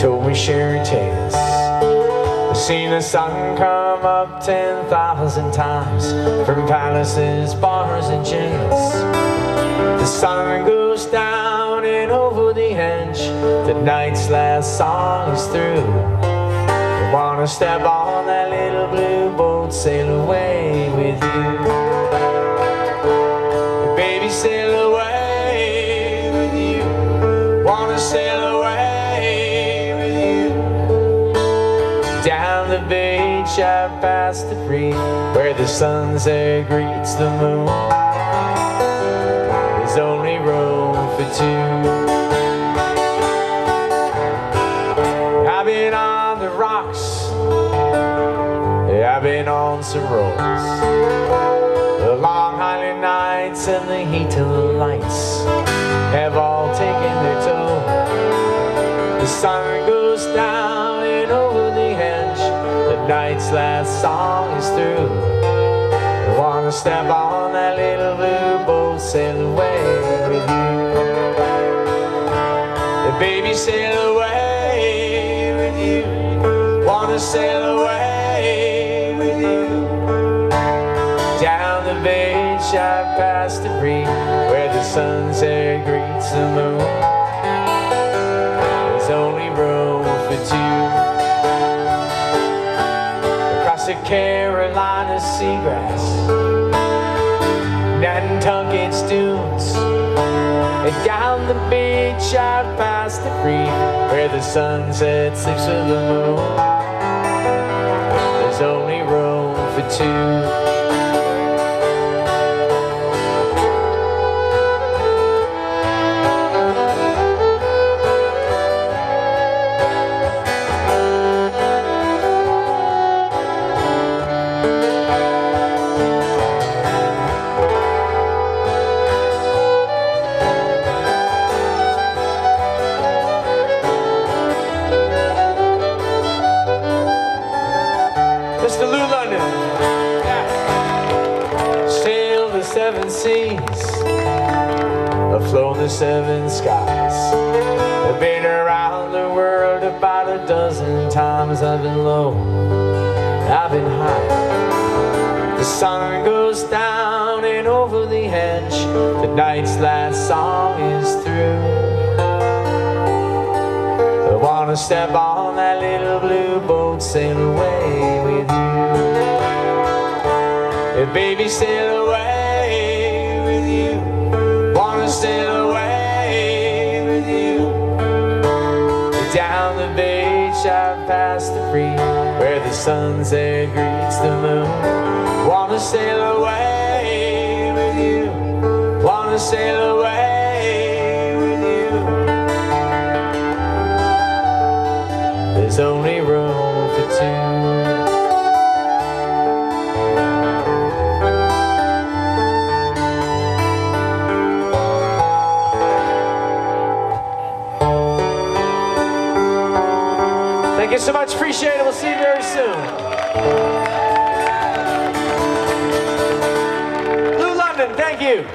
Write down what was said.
told me sherry tales. I've seen the sun come up 10,000 times from palaces, bars, and jails. The sun goes down and over the edge, the night's last song is through. I wanna step on that little blue boat, sail away with you. Baby, sail away with you. Wanna sail away with you. Down the beach out past the reef, where the sunset greets the moon. There's only room for two. I've been on the rocks, I've been on some rolls. The long highland nights and the heat of the lights have all taken their toll. The sun goes down and over the edge, the night's last song is through. I wanna step on that little blue boat, sail away with you. Baby, sail away with you. Wanna sail away with you. Down the beach out past the reef, where the sunset greets the moon. There's only room for two. Across the Carolina seagrass, Nantucket's dunes, and down the beach out past the reef, where the sunset sleeps with the moon. There's only room for two. Mr. Lew London, yeah. Sailed the 7 seas, I've flown the 7 skies. I've been around the world about a dozen times. I've been low, I've been high. The sun goes down and over the edge, the night's last song is through. I wanna step on that little blue boat, sail away with you. Yeah, baby, sail away with you. Wanna sail away with you. Down the beach out past the reef, where the sunset greets the moon. Wanna sail away with you. Wanna sail away with you. There's only room for two. Thank you so much, appreciate it. We'll see you very soon. Lew London, thank you.